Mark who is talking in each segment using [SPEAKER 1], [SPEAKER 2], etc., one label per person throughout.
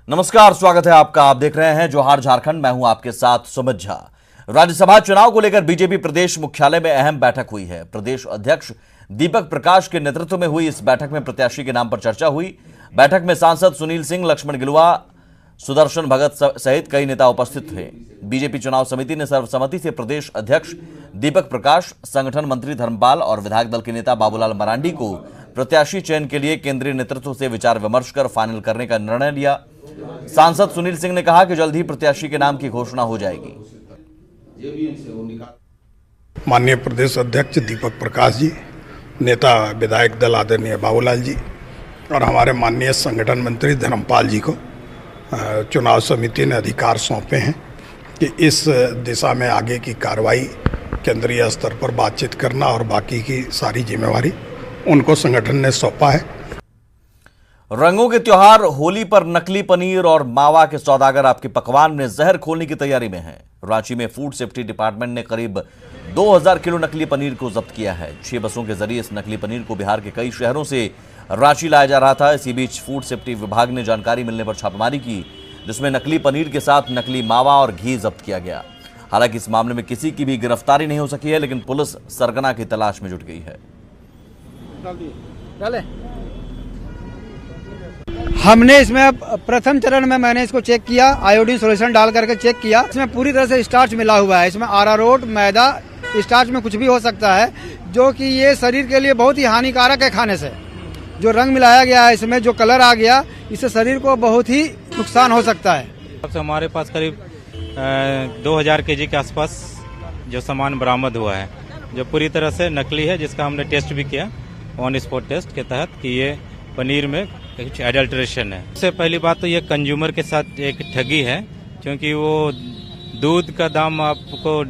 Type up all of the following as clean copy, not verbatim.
[SPEAKER 1] नमस्कार, स्वागत है आपका। आप देख रहे हैं जोहार झारखंड। मैं हूं आपके साथ सुमित झा। राज्यसभा चुनाव को लेकर बीजेपी प्रदेश मुख्यालय में अहम बैठक हुई है। प्रदेश अध्यक्ष दीपक प्रकाश के नेतृत्व में हुई इस बैठक में प्रत्याशी के नाम पर चर्चा हुई। बैठक में सांसद सुनील सिंह, लक्ष्मण गिलुआ, सुदर्शन भगत सहित कई नेता उपस्थित थे। बीजेपी चुनाव समिति ने सर्वसम्मति से प्रदेश अध्यक्ष दीपक प्रकाश, संगठन मंत्री धर्मपाल और विधायक दल के नेता बाबूलाल मरांडी को प्रत्याशी चयन के लिए केंद्रीय नेतृत्व से विचार विमर्श कर फाइनल करने का निर्णय लिया। सांसद सुनील सिंह ने कहा कि जल्द ही प्रत्याशी के नाम की घोषणा हो जाएगी।
[SPEAKER 2] माननीय प्रदेश अध्यक्ष दीपक प्रकाश जी, नेता विधायक दल आदरणीय बाबूलाल जी और हमारे माननीय संगठन मंत्री धर्मपाल जी को चुनाव समिति ने अधिकार सौंपे हैं कि इस दिशा में आगे की कार्रवाई केंद्रीय स्तर पर बातचीत करना और बाकी की सारी जिम्मेवारी उनको संगठन ने सौंपा है।
[SPEAKER 1] रंगों के त्योहार होली पर नकली पनीर और मावा के सौदागर आपके पकवान में जहर खोलने की तैयारी में हैं। रांची में फूड सेफ्टी डिपार्टमेंट ने करीब 2000 किलो नकली पनीर को जब्त किया है। 6 बसों के जरिए इस नकली पनीर को बिहार के कई शहरों से रांची लाया जा रहा था। इसी बीच फूड सेफ्टी विभाग ने जानकारी मिलने पर छापेमारी की, जिसमें नकली पनीर के साथ नकली मावा और घी जब्त किया गया। हालांकि इस मामले में किसी की भी गिरफ्तारी नहीं हो सकी है, लेकिन पुलिस सरगना की तलाश में जुट गई है।
[SPEAKER 3] हमने इसमें प्रथम चरण में मैंने इसको चेक किया, आयोडीन सॉल्यूशन डाल करके चेक किया। इसमें पूरी तरह से स्टार्च मिला हुआ है। इसमें अरारोट, मैदा, स्टार्च में कुछ भी हो सकता है, जो कि ये शरीर के लिए बहुत ही हानिकारक है खाने से। जो रंग मिलाया गया है, इसमें जो कलर आ गया, इससे शरीर को बहुत ही नुकसान हो सकता है।
[SPEAKER 4] सबसे हमारे पास करीब 2000 केजी के आसपास जो सामान बरामद हुआ है, जो पूरी तरह से नकली है, जिसका हमने टेस्ट भी किया ऑन स्पॉट टेस्ट के तहत कि ये पनीर में कुछ एडल्ट्रेशन है। सबसे पहली बात तो ये कंज्यूमर के साथ एक ठगी है, क्योंकि वो दूध का दाम आपको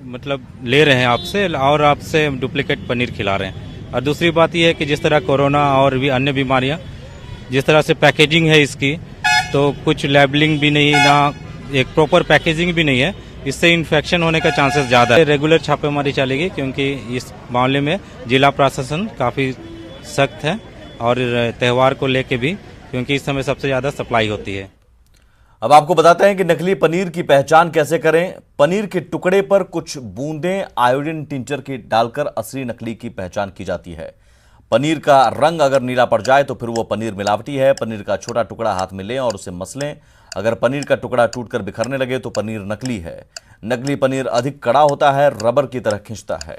[SPEAKER 4] मतलब ले रहे हैं आपसे और आपसे डुप्लीकेट पनीर खिला रहे हैं। और दूसरी बात ये है कि जिस तरह कोरोना और भी अन्य बीमारियां, जिस तरह से पैकेजिंग है इसकी, तो कुछ लेबलिंग भी नहीं, ना एक प्रॉपर पैकेजिंग भी नहीं है, इससे इन्फेक्शन होने का चांसेस ज़्यादा है। रेगुलर छापेमारी चलेगी, क्योंकि इस मामले में जिला प्रशासन काफ़ी सख्त है और त्यौहार को लेके भी, क्योंकि इस समय सबसे ज़्यादा सप्लाई होती है।
[SPEAKER 1] अब आपको बताते हैं कि नकली पनीर की पहचान कैसे करें। पनीर के टुकड़े पर कुछ बूंदें आयोडीन टिंचर की डालकर असली नकली की पहचान की जाती है। पनीर का रंग अगर नीला पड़ जाए तो फिर वो पनीर मिलावटी है। पनीर का छोटा टुकड़ा हाथ में लें और उसे मसलें। अगर पनीर का टुकड़ा टूटकर बिखरने लगे तो पनीर नकली है। नकली पनीर अधिक कड़ा होता है, रबर की तरह खिंचता है।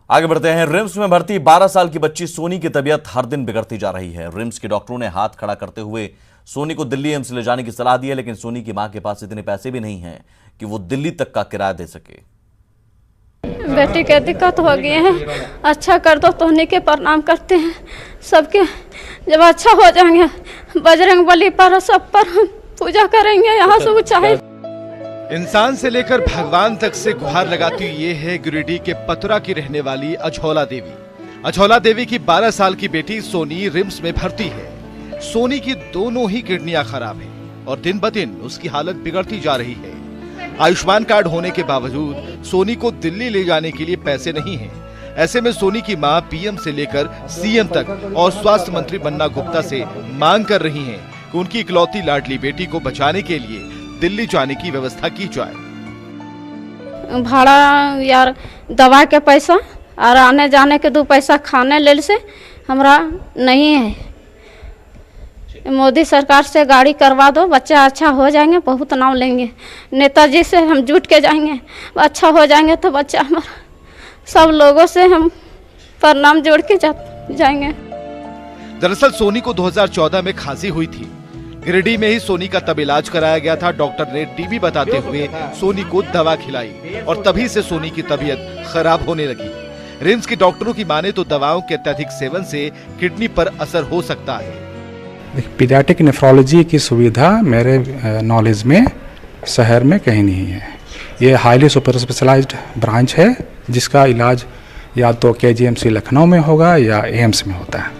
[SPEAKER 1] आगे बढ़ते हैं। रिम्स में भर्ती 12 साल की बच्ची सोनी की तबीयत हर दिन बिगड़ती जा रही है। रिम्स के डॉक्टरों ने हाथ खड़ा करते हुए सोनी को दिल्ली एम्स ले जाने की सलाह दी है, लेकिन सोनी की मां के पास इतने पैसे भी नहीं हैं कि वो दिल्ली तक का किराया दे सके।
[SPEAKER 5] बेटी के दिक्कत हो गई है, अच्छा कर दो तो उन्हीं के प्रणाम करते हैं सबके। जब अच्छा हो जाएंगे बजरंग बली पर सब पर हम पूजा करेंगे। यहाँ से ऊंचाई
[SPEAKER 6] इंसान से लेकर भगवान तक से गुहार लगाती हुई ये है गिरिडीह के पतुरा की रहने वाली अझौला देवी। अझौला देवी की 12 साल की बेटी सोनी रिम्स में भर्ती है। सोनी की दोनों ही किडनियां खराब हैं और दिन ब दिन उसकी हालत बिगड़ती जा रही है। आयुष्मान कार्ड होने के बावजूद सोनी को दिल्ली ले जाने के लिए पैसे नहीं हैं। ऐसे में सोनी की मां पीएम से लेकर सीएम तक और स्वास्थ्य मंत्री बन्ना गुप्ता से मांग कर रही हैं कि उनकी इकलौती लाडली बेटी को बचाने के लिए दिल्ली जाने की व्यवस्था की जाए।
[SPEAKER 5] भाड़ा यार, दवा के पैसा और आने जाने के 2 पैसा खाने ले से हमरा नहीं है। मोदी सरकार से गाड़ी करवा दो, बच्चा अच्छा हो जाएंगे, बहुत नाम लेंगे। नेताजी से हम जुट के जाएंगे, अच्छा हो जाएंगे तो बच्चा हमारा सब लोगों से हम प्रणाम जोड़ के जाएंगे।
[SPEAKER 6] दरअसल सोनी को 2014 में खांसी हुई थी। गिरिडीह में ही सोनी का तब इलाज कराया गया था। डॉक्टर ने टीबी बताते हुए सोनी को दवा खिलाई और तभी से सोनी की तबीयत खराब होने लगी। रिम्स के डॉक्टरों की माने तो दवाओं के अत्यधिक सेवन से किडनी पर असर हो सकता है।
[SPEAKER 7] पीडियाट्रिक नेफ्रोलॉजी की सुविधा मेरे नॉलेज में शहर में कहीं नहीं है। ये हाईली सुपर स्पेशलाइज्ड ब्रांच है, जिसका इलाज या तो केजीएमसी लखनऊ में होगा या एम्स में होता है।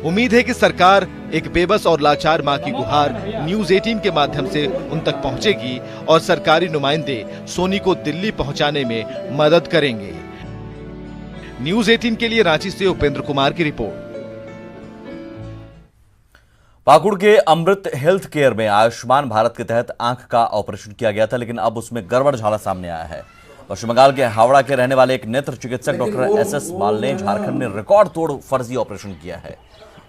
[SPEAKER 6] उम्मीद है कि सरकार एक बेबस और लाचार मां की गुहार न्यूज 18 के माध्यम से उन तक पहुंचेगी और सरकारी नुमाइंदे सोनी को दिल्ली पहुंचाने में मदद करेंगे। न्यूज 18 के लिए रांची से उपेंद्र कुमार की रिपोर्ट।
[SPEAKER 1] पाकुड़ के अमृत हेल्थ केयर में आयुष्मान भारत के तहत आंख का ऑपरेशन किया गया था, लेकिन अब उसमें गड़बड़ सामने आया है। पश्चिम बंगाल के हावड़ा के रहने वाले एक नेत्र चिकित्सक डॉक्टर एसएस माल ने झारखंड में रिकॉर्ड तोड़ फर्जी ऑपरेशन किया है।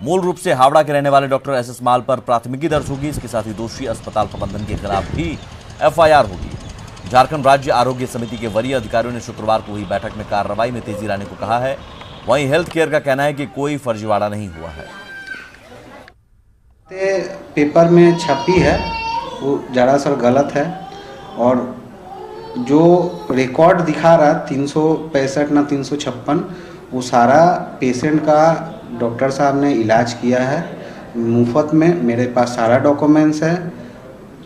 [SPEAKER 1] मूल रूप से हावड़ा के रहने वाले डॉक्टर एसएस माल पर प्राथमिकी दर्ज होगी। इसके साथ ही दोषी अस्पताल प्रबंधन के खिलाफ भी एफआईआर होगी। झारखंड राज्य आरोग्य समिति के वरीय अधिकारियों ने शुक्रवार को हुई बैठक में कार्रवाई में तेजी लाने को कहा है। वहीं हेल्थ केयर का कहना है कि कोई फर्जीवाड़ा नहीं हुआ है।
[SPEAKER 8] पेपर में छपी है वो दरअसल गलत है, और जो रिकॉर्ड दिखा रहा 365 ना 356, वो सारा पेशेंट का डॉक्टर साहब ने इलाज किया है मुफ्त में। मेरे पास सारा डॉक्यूमेंट्स है,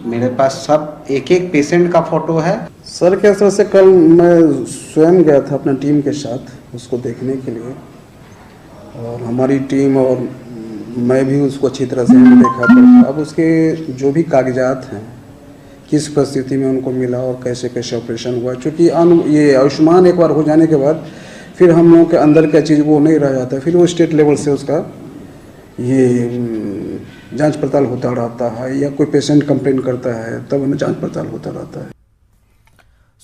[SPEAKER 8] मेरे पास सब एक एक पेशेंट का फोटो है।
[SPEAKER 9] सर के असर से कल मैं स्वयं गया था अपना टीम के साथ उसको देखने के लिए, और हमारी टीम और मैं भी उसको अच्छी तरह से देखा। तो अब उसके जो भी कागजात हैं, किस परिस्थिति में उनको मिला और कैसे कैसे ऑपरेशन हुआ, क्योंकि ये आयुष्मान एक बार हो जाने के बाद फिर हम लोगों के अंदर क्या चीज़ वो नहीं रह जाता, फिर वो स्टेट लेवल से उसका ये जांच पड़ताल होता रहता है, या कोई पेशेंट कंप्लेन करता है तब उन्हें जांच पड़ताल होता रहता है।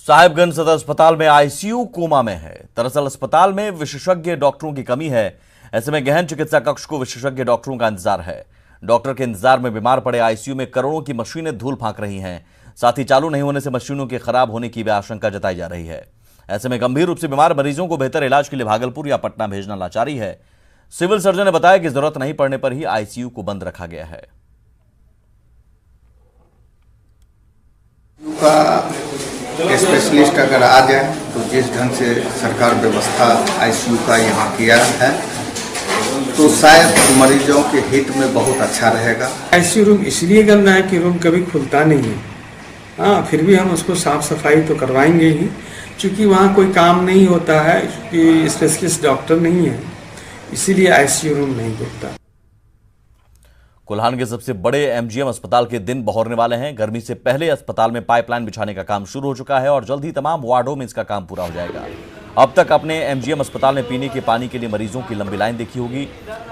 [SPEAKER 1] साहिबगंज सदर अस्पताल में आईसीयू कोमा में है। दरअसल अस्पताल में विशेषज्ञ डॉक्टरों की कमी है। ऐसे में गहन चिकित्सा कक्ष को विशेषज्ञ डॉक्टरों का इंतजार है। डॉक्टर के इंतजार में बीमार पड़े आईसीयू में करोड़ों की मशीनें धूल फांक रही हैं। साथ ही चालू नहीं होने से मशीनों के खराब होने की भी आशंका जताई जा रही है। ऐसे में गंभीर रूप से बीमार मरीजों को बेहतर इलाज के लिए भागलपुर या पटना भेजना लाचारी है। सिविल सर्जन ने बताया कि जरूरत नहीं पड़ने पर ही आईसीयू को बंद रखा गया है।
[SPEAKER 10] स्पेशलिस्ट अगर आ जाए तो जिस ढंग से सरकार व्यवस्था आईसीयू का यहाँ किया है तो शायद मरीजों के हित में बहुत अच्छा रहेगा।
[SPEAKER 11] आईसीयू रूम इसलिए गंदा है कि रूम कभी खुलता नहीं है। हाँ, फिर भी हम उसको साफ सफाई तो करवाएंगे ही, क्योंकि वहाँ कोई काम नहीं होता है, क्योंकि स्पेशलिस्ट डॉक्टर नहीं है, इसीलिए आईसीयू रूम नहीं खुलता।
[SPEAKER 1] कोल्हान के सबसे बड़े एमजीएम अस्पताल के दिन बहरने वाले हैं। गर्मी से पहले अस्पताल में पाइपलाइन बिछाने का काम शुरू हो चुका है और जल्द ही तमाम वार्डों में इसका काम पूरा हो जाएगा। अब तक अपने एमजीएम अस्पताल में पीने के पानी के लिए मरीजों की लंबी लाइन देखी होगी,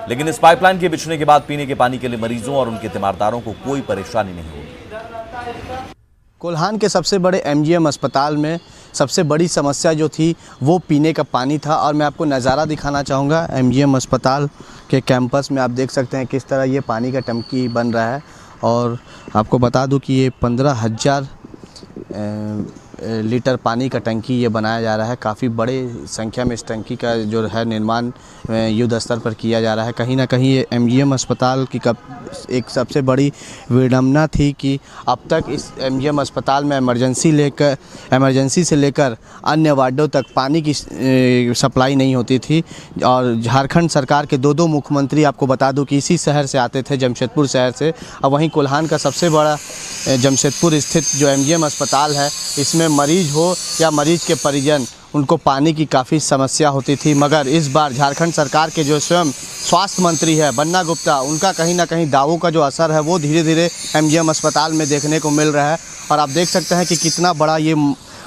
[SPEAKER 1] लेकिन इस पाइपलाइन के बिछने के बाद पीने के पानी के लिए मरीजों और उनके तीमारदारों को कोई परेशानी नहीं होगी।
[SPEAKER 12] कोल्हान के सबसे बड़े एमजीएम अस्पताल में सबसे बड़ी समस्या जो थी वो पीने का पानी था, और मैं आपको नज़ारा दिखाना चाहूँगा एमजीएम अस्पताल के कैंपस में। आप देख सकते हैं किस तरह ये पानी का टंकी बन रहा है, और आपको बता दूं कि ये 15,000 लीटर पानी का टंकी ये बनाया जा रहा है। काफ़ी बड़े संख्या में इस टंकी का जो है निर्माण युद्ध स्तर पर किया जा रहा है। कहीं ना कहीं ये एमजीएम अस्पताल की एक सबसे बड़ी विडंबना थी कि अब तक इस एमजीएम अस्पताल में इमरजेंसी से लेकर अन्य वार्डों तक पानी की सप्लाई नहीं होती थी, और झारखंड सरकार के दो मुख्यमंत्री आपको बता दूं कि इसी शहर से आते थे, जमशेदपुर शहर से। अब वहीं कोल्हान का सबसे बड़ा जमशेदपुर स्थित जो एमजीएम अस्पताल है, इसमें मरीज हो या मरीज के परिजन, उनको पानी की काफ़ी समस्या होती थी। मगर इस बार झारखंड सरकार के जो स्वयं स्वास्थ्य मंत्री है बन्ना गुप्ता, उनका कहीं ना कहीं दावों का जो असर है वो धीरे धीरे एमजीएम अस्पताल में देखने को मिल रहा है। और आप देख सकते हैं कि कितना बड़ा ये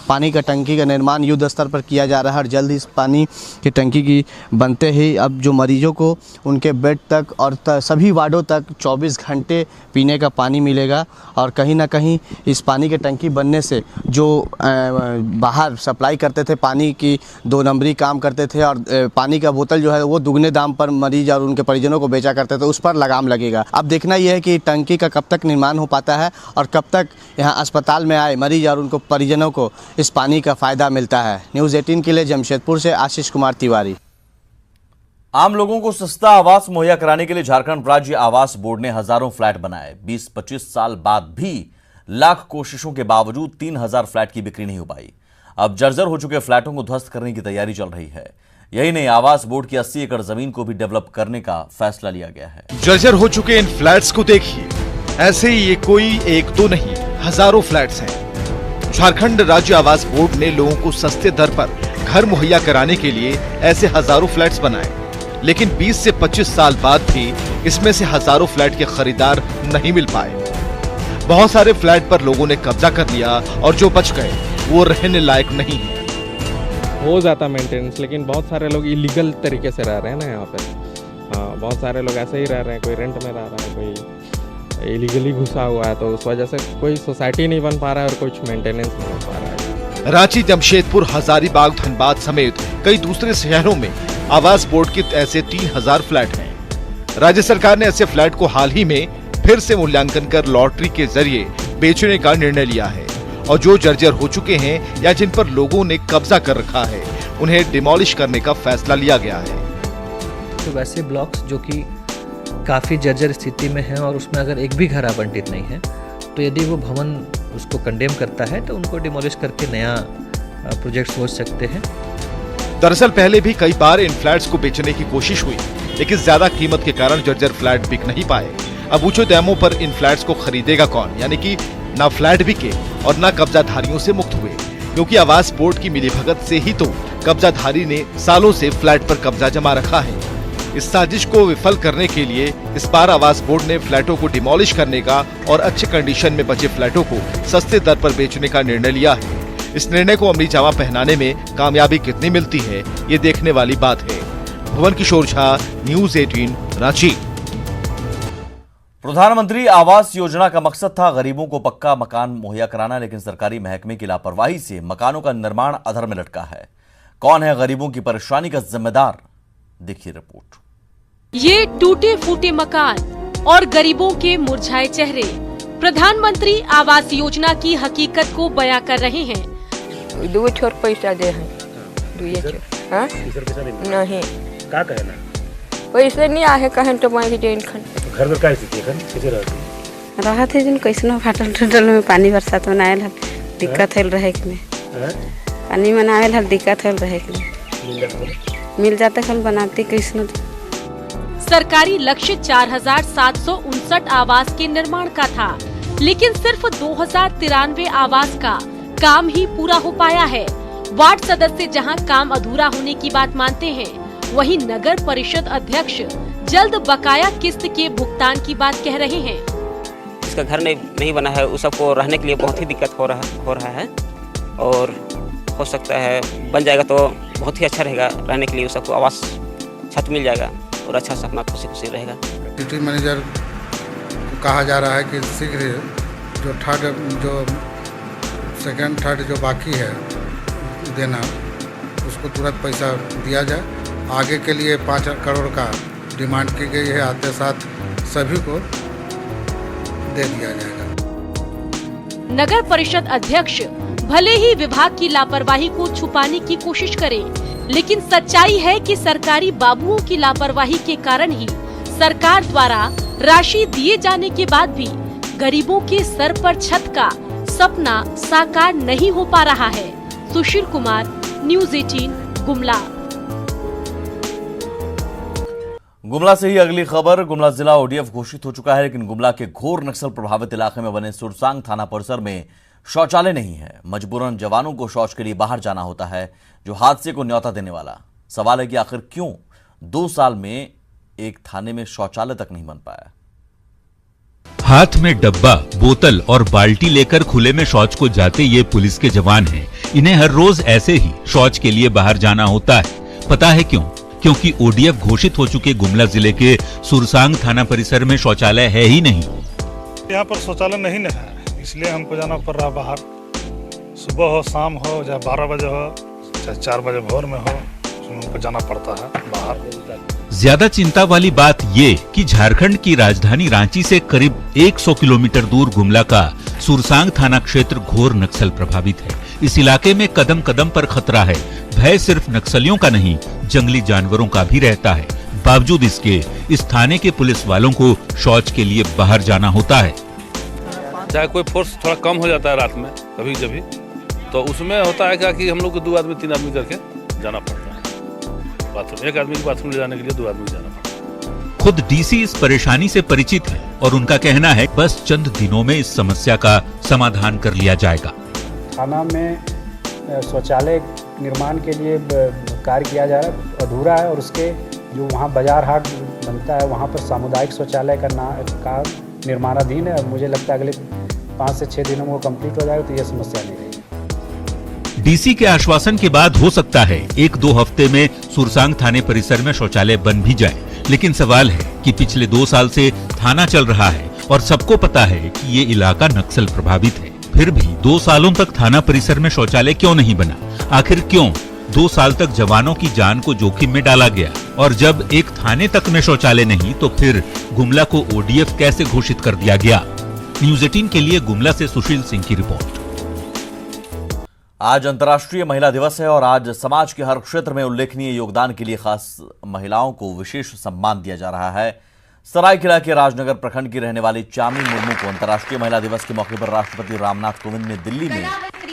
[SPEAKER 12] पानी का टंकी का निर्माण युद्ध स्तर पर किया जा रहा है, और जल्द ही इस पानी की टंकी की बनते ही अब जो मरीजों को उनके बेड तक और सभी वार्डों तक 24 घंटे पीने का पानी मिलेगा। और कहीं ना कहीं इस पानी के टंकी बनने से जो बाहर सप्लाई करते थे, पानी की 2 नंबरी काम करते थे, और पानी का बोतल जो है वो दुगने दाम पर मरीज और उनके परिजनों को बेचा करते थे, उस पर लगाम लगेगा। अब देखना यह है कि टंकी का कब तक निर्माण हो पाता है और कब तक यहाँ अस्पताल में आए मरीज और उनको परिजनों को इस पानी का फायदा मिलता है। न्यूज़ 18 के लिए जमशेदपुर से आशीष कुमार तिवारी।
[SPEAKER 1] आम लोगों को सस्ता आवास मुहैया कराने के लिए झारखंड राज्य आवास बोर्ड ने हजारों फ्लैट बनाए। 20-25 साल बाद भी लाख कोशिशों के बावजूद 3000 फ्लैट की बिक्री नहीं हो पाई। अब जर्जर हो चुके फ्लैटों को ध्वस्त करने की तैयारी चल रही है। यही नहीं, आवास बोर्ड की 80 एकड़ जमीन को भी डेवलप करने का फैसला लिया गया है।
[SPEAKER 6] जर्जर हो चुके इन फ्लैट्स को देखिए, ऐसे ही ये कोई एक दो नहीं, हजारों फ्लैट्स हैं। झारखंड राज्य आवास बोर्ड ने लोगों को सस्ते दर पर घर मुहैया कराने के लिए ऐसे हजारों फ्लैट्स बनाए, लेकिन 20 से 25 साल बाद भी इसमें से हजारों फ्लैट के खरीदार नहीं मिल पाए। बहुत सारे फ्लैट पर लोगों ने कब्जा कर लिया और जो बच गए वो रहने लायक नहीं है।
[SPEAKER 13] हो जाता मेंटेनेंस, लेकिन बहुत सारे लोग इलीगल तरीके से रह रहे हैं ना यहाँ पे। हाँ, बहुत सारे लोग ऐसे ही रह रहे हैं, कोई रेंट में रह रहा है, कोई इलीगली घुसा हुआ है, तो उस वजह से कोई सोसाइटी नहीं बन पा रहा है और कुछ मेंटेनेंस नहीं हो पा रहा है।
[SPEAKER 6] रांची, जमशेदपुर, हजारीबाग, धनबाद समेत कई दूसरे शहरों में आवास बोर्ड के ऐसे 3000 फ्लैट हैं। राज्य सरकार ने ऐसे फ्लैट को हाल ही में फिर से मूल्यांकन कर लॉटरी के जरिए बेचने का निर्णय लिया है और जो जर्जर हो चुके हैं या जिन पर लोगों ने कब्जा कर रखा है उन्हें डिमोलिश करने का फैसला लिया गया है।
[SPEAKER 14] तो वैसे ब्लॉक्स जो कि काफ़ी जर्जर स्थिति में हैं और उसमें अगर एक भी घर आवंटित नहीं है, तो यदि वो भवन उसको कंडेम करता है तो उनको डिमोलिश करके नया प्रोजेक्ट सोच सकते हैं।
[SPEAKER 6] दरअसल पहले भी कई बार इन फ्लैट्स को बेचने की कोशिश हुई, लेकिन ज्यादा कीमत के कारण जर्जर फ्लैट बिक नहीं पाए। अब ऊंचे दामों पर इन फ्लैट्स को खरीदेगा कौन, यानी कि ना फ्लैट बिके और ना कब्जाधारियों से मुक्त हुए, क्योंकि आवास बोर्ड की मिलीभगत से ही तो कब्जाधारी ने सालों से फ्लैट पर कब्जा जमा रखा है। इस साजिश को विफल करने के लिए इस बार आवास बोर्ड ने फ्लैटों को डिमोलिश करने का और अच्छे कंडीशन में बचे फ्लैटों को सस्ते दर पर बेचने का निर्णय लिया है। इस निर्णय को अमली जामा पहनाने में कामयाबी कितनी मिलती है, ये देखने वाली बात है। भुवन किशोर झा, न्यूज़ 18, रांची।
[SPEAKER 1] प्रधानमंत्री आवास योजना का मकसद था गरीबों को पक्का मकान मुहैया कराना, लेकिन सरकारी महकमे की लापरवाही से मकानों का निर्माण अधर में लटका है। कौन है गरीबों की परेशानी का जिम्मेदार, देखिए रिपोर्ट।
[SPEAKER 15] ये टूटे फूटे मकान और गरीबों के मुरझाए चेहरे प्रधानमंत्री आवास योजना की हकीकत को बयां कर रहे हैं।
[SPEAKER 16] 2 छोर पैसा दे हैं, 2 छोर, हाँ? नहीं
[SPEAKER 17] का कहना
[SPEAKER 16] पैसे नहीं आए कहन तो बैंक देन खन
[SPEAKER 17] घर में का स्थिति है, कैसे रहती
[SPEAKER 18] राहत है, जिन कैसनो फाटल टूटल में पानी बरसात में आयल है, दिक्कत है रहे के में, पानी में आयल है, दिक्कत है रहे के में, मिल जाता खन बनाती कैसनो।
[SPEAKER 15] सरकारी लक्ष्य 4759 आवास के निर्माण का था, लेकिन सिर्फ 2093 आवास का काम ही पूरा हो पाया है। वार्ड सदस्य जहां काम अधूरा होने की बात मानते हैं, वहीं नगर परिषद अध्यक्ष जल्द बकाया किस्त के भुगतान की बात कह रहे हैं।
[SPEAKER 19] जिसका घर नहीं बना है उस सबको रहने के लिए बहुत ही दिक्कत हो रहा है और हो सकता है बन जाएगा तो बहुत ही अच्छा रहेगा। रहने के लिए उस सबको आवास छत मिल जाएगा और अच्छा से अपना खुशी खुशी रहेगा।
[SPEAKER 20] सिटी मैनेजर को कहा जा रहा है कि शीघ्र जो सेकंड थर्ड जो बाकी है देना, उसको तुरंत पैसा दिया जाए। आगे के लिए 5 करोड़ का डिमांड की गई है, आते साथ सभी को दे दिया जाएगा।
[SPEAKER 15] नगर परिषद अध्यक्ष भले ही विभाग की लापरवाही को छुपाने की कोशिश करें, लेकिन सच्चाई है कि सरकारी बाबुओं की लापरवाही के कारण ही सरकार द्वारा राशि दिए जाने के बाद भी गरीबों के सर पर छत का सपना साकार नहीं हो पा रहा है। सुशील कुमार, न्यूज़ 18, गुमला।
[SPEAKER 1] गुमला से ही अगली खबर। गुमला जिला ओडीएफ घोषित हो चुका है, लेकिन गुमला के घोर नक्सल प्रभावित इलाके में बने सुरसांग थाना परिसर में शौचालय नहीं है। मजबूरन जवानों को शौच के लिए बाहर जाना होता है, जो हादसे को न्योता देने वाला। सवाल है कि आखिर क्यों 2 साल में एक थाने में शौचालय तक नहीं बन पाया।
[SPEAKER 21] हाथ में डब्बा, बोतल और बाल्टी लेकर खुले में शौच को जाते ये पुलिस के जवान हैं। इन्हें हर रोज ऐसे ही शौच के लिए बाहर जाना होता है। पता है क्यों? क्योंकि ओडीएफ घोषित हो चुके गुमला जिले के सुरसांग थाना परिसर में शौचालय है ही नहीं।
[SPEAKER 22] यहाँ पर शौचालय नहीं है, इसलिए हमको जाना पड़ रहा बाहर। सुबह हो, शाम हो, चाहे 12 बजे हो, चाहे 4 बजे भोर में हो, हमको जाना पड़ता है बाहर।
[SPEAKER 21] ज्यादा चिंता वाली बात ये कि झारखंड की राजधानी रांची से करीब 100 किलोमीटर दूर गुमला का सुरसांग थाना क्षेत्र घोर नक्सल प्रभावित है। इस इलाके में कदम कदम पर खतरा है। भय सिर्फ नक्सलियों का नहीं, जंगली जानवरों का भी रहता है। बावजूद इसके इस थाने के पुलिस वालों को शौच के लिए बाहर जाना होता है।
[SPEAKER 23] चाहे कोई फोर्स थोड़ा कम हो जाता है रात में कभी कभी, तो उसमें होता है क्या कि हम लोग को 2 आदमी 3 आदमी करके जाना पड़ता है बाथरूम। एक आदमी को बाथरूम ले जाने के लिए 2 आदमी जाना पड़ता है।
[SPEAKER 21] खुद डीसी इस परेशानी से परिचित है और उनका कहना है बस चंद दिनों में इस समस्या का समाधान कर लिया जाएगा।
[SPEAKER 24] थाना में शौचालय निर्माण के लिए कार्य किया जा रहा है, अधूरा है, और उसके जो वहाँ बाजार हाट बनता है वहाँ पर सामुदायिक शौचालय का निर्माणाधीन है। मुझे लगता है अगले 5 से 6 दिनों में वो कंप्लीट हो जाएगा तो ये समस्या नहीं रहेगी।
[SPEAKER 21] डीसी के आश्वासन के बाद हो सकता है 1-2 हफ्ते में सुरसांग थाने परिसर में शौचालय बन भी जाए, लेकिन सवाल है कि पिछले 2 साल से थाना चल रहा है और सबको पता है कि ये इलाका नक्सल प्रभावित है। फिर भी 2 सालों तक थाना परिसर में शौचालय क्यों नहीं बना? आखिर क्यों 2 साल तक जवानों की जान को जोखिम में डाला गया? और जब एक थाने तक में शौचालय नहीं तो फिर गुमला को ओडीएफ कैसे घोषित कर दिया गया? न्यूज़ 18 के लिए गुमला से सुशील सिंह की रिपोर्ट।
[SPEAKER 1] आज अंतर्राष्ट्रीय महिला दिवस है और आज समाज के हर क्षेत्र में उल्लेखनीय योगदान के लिए खास महिलाओं को विशेष सम्मान दिया जा रहा है। सरायकेला के राजनगर प्रखंड की रहने वाली चामी मुर्मू को अंतर्राष्ट्रीय महिला दिवस के मौके पर राष्ट्रपति रामनाथ कोविंद ने दिल्ली में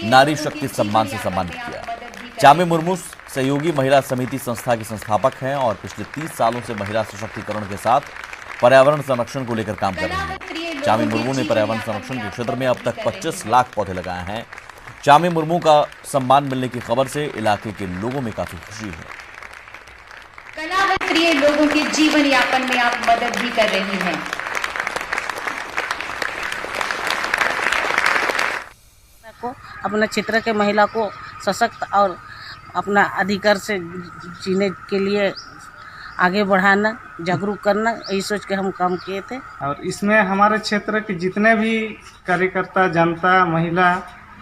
[SPEAKER 1] नारी शक्ति सम्मान से सम्मानित किया। चामी मुर्मू सहयोगी महिला समिति संस्था की संस्थापक हैं और पिछले 30 सालों से महिला सशक्तिकरण के साथ पर्यावरण संरक्षण को लेकर काम कर रही हैं। चामी मुर्मू ने पर्यावरण संरक्षण के क्षेत्र में अब तक 25 लाख पौधे लगाए हैं। चामी मुर्मू का सम्मान मिलने की खबर से इलाके के लोगों में काफी खुशी है।
[SPEAKER 2] कलावंत्रीय लोगों के जीवन यापन में आप मदद भी कर रही हैं।
[SPEAKER 3] को अपने क्षेत्र के महिला को सशक्त और अपना अधिकार से जीने के लिए आगे बढ़ाना, जागरूक करना, यही सोच के हम काम किए थे।
[SPEAKER 11] और इसमें हमारे क्षेत्र के जितने भी कार्यकर्ता, जनता, महिला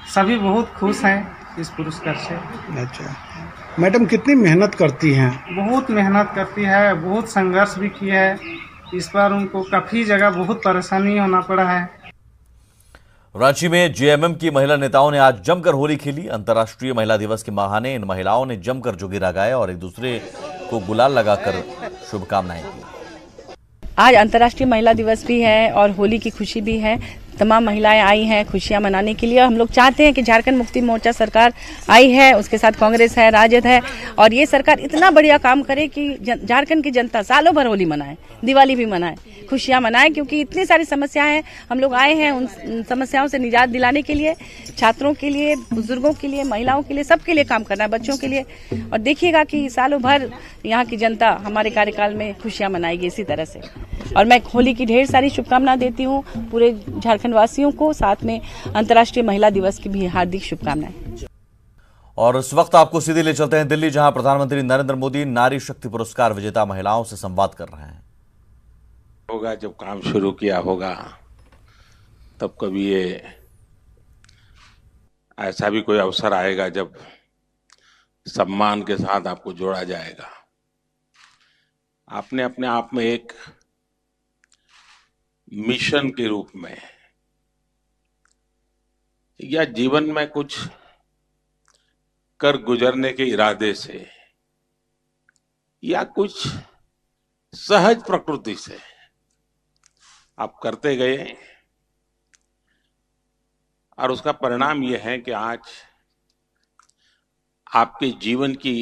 [SPEAKER 11] सभी बहुत खुश हैं इस पुरस्कार से।
[SPEAKER 4] अच्छा मैडम, कितनी मेहनत करती हैं?
[SPEAKER 11] बहुत मेहनत करती है, बहुत संघर्ष भी किया है। इस बार उनको काफ़ी जगह बहुत परेशानी होना पड़ा है।
[SPEAKER 1] रांची में जेएमएम की महिला नेताओं ने आज जमकर होली खेली। अंतर्राष्ट्रीय महिला दिवस के बहाने इन महिलाओं ने जमकर जोगिरा गाया और एक दूसरे को गुलाल लगाकर शुभकामनाएं दी।
[SPEAKER 5] आज अंतर्राष्ट्रीय महिला दिवस भी है और होली की खुशी भी है। तमाम महिलाएं आई हैं खुशियां मनाने के लिए। हम लोग चाहते हैं कि झारखंड मुक्ति मोर्चा सरकार आई है, उसके साथ कांग्रेस है, राजद है और ये सरकार इतना बढ़िया काम करे कि झारखंड की जनता सालों भर होली मनाए, दिवाली भी मनाए, खुशियां मनाए, क्योंकि इतनी सारी समस्याएं हैं। हम लोग आए हैं उन समस्याओं से निजात दिलाने के लिए, छात्रों के लिए, बुजुर्गों के लिए, महिलाओं के लिए, सबके लिए काम करना है, बच्चों के लिए। और देखिएगा कि सालों भर यहाँ की जनता हमारे कार्यकाल में खुशियां मनाएगी इसी तरह से। और मैं होली की ढेर सारी शुभकामनाएं देती हूँ पूरे झारखंड वासियों को, साथ में अंतर्राष्ट्रीय महिला दिवस की भी हार्दिक शुभकामनाएं।
[SPEAKER 1] और इस वक्त आपको सीधे ले चलते हैं दिल्ली, जहां प्रधानमंत्री नरेंद्र मोदी नारी शक्ति पुरस्कार विजेता महिलाओं से संवाद कर रहे हैं।
[SPEAKER 25] होगा जब काम शुरू किया होगा तब कभी ये ऐसा भी कोई अवसर आएगा जब सम्मान के साथ आपको जोड़ा जाएगा। आपने अपने आप में एक मिशन के रूप में या जीवन में कुछ कर गुजरने के इरादे से या कुछ सहज प्रकृति से आप करते गए और उसका परिणाम यह है कि आज आपके जीवन की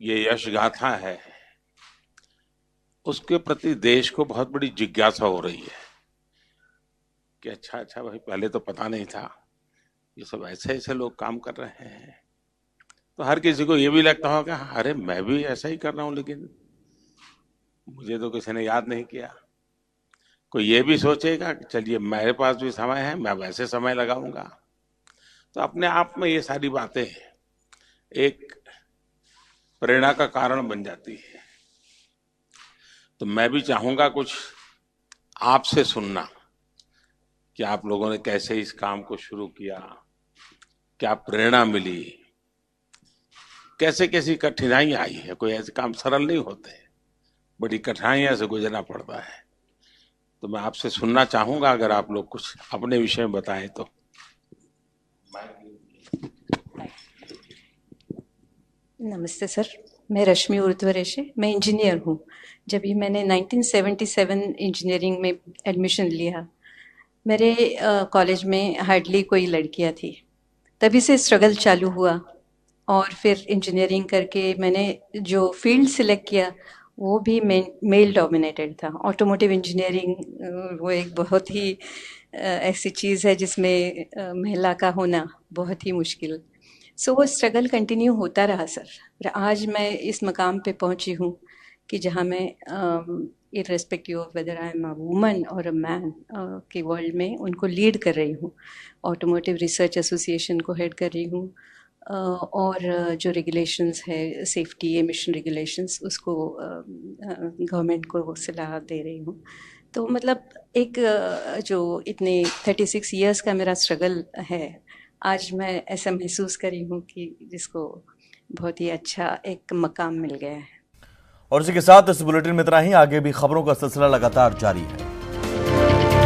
[SPEAKER 25] ये यश गाथा है, उसके प्रति देश को बहुत बड़ी जिज्ञासा हो रही है कि अच्छा भाई, पहले तो पता नहीं था ये सब ऐसे ऐसे लोग काम कर रहे हैं। तो हर किसी को ये भी लगता होगा अरे मैं भी ऐसा ही कर रहा हूं, लेकिन मुझे तो किसी ने याद नहीं किया। कोई ये भी सोचेगा कि चलिए मेरे पास भी समय है, मैं वैसे समय लगाऊंगा। तो अपने आप में ये सारी बातें एक प्रेरणा का कारण बन जाती है। तो मैं भी चाहूंगा कुछ आपसे सुनना कि आप लोगों ने कैसे इस काम को शुरू किया, क्या प्रेरणा मिली, कैसे कैसी कठिनाई आई है। कोई ऐसे काम सरल नहीं होते, बड़ी कठिनाइयों से गुजरना पड़ता है। तो मैं आपसे सुनना चाहूंगा, अगर आप लोग कुछ अपने विषय में बताएं तो।
[SPEAKER 26] नमस्ते सर, मैं रश्मि उर्ध्वरेशे, मैं इंजीनियर हूँ। जब ही मैंने 1977 इंजीनियरिंग में एडमिशन लिया, मेरे कॉलेज में हार्डली कोई लड़कियाँ थी। तभी से स्ट्रगल चालू हुआ और फिर इंजीनियरिंग करके मैंने जो फील्ड सिलेक्ट किया वो भी मेल डोमिनेटेड था। ऑटोमोटिव इंजीनियरिंग वो एक बहुत ही ऐसी चीज़ है जिसमें महिला का होना बहुत ही मुश्किल। सो वो स्ट्रगल कंटिन्यू होता रहा सर। आज मैं इस मकाम पे पहुंची हूँ कि जहाँ मैं irrespective of whether I am a woman और अ मैन के वर्ल्ड में उनको लीड कर रही हूँ। ऑटोमोटिव रिसर्च एसोसिएशन को हेड कर रही हूँ और जो रेगुलेशंस है सेफ्टी एमिशन रेगुलेशंस उसको गवर्नमेंट को सलाह दे रही हूँ। तो मतलब एक जो इतने 36 इयर्स का मेरा स्ट्रगल है, आज मैं ऐसा महसूस करी हूँ कि जिसको बहुत ही अच्छा एक मकाम मिल गया है।
[SPEAKER 1] और इसी के साथ इस बुलेटिन में इतना ही। आगे भी खबरों का सिलसिला लगातार जारी है।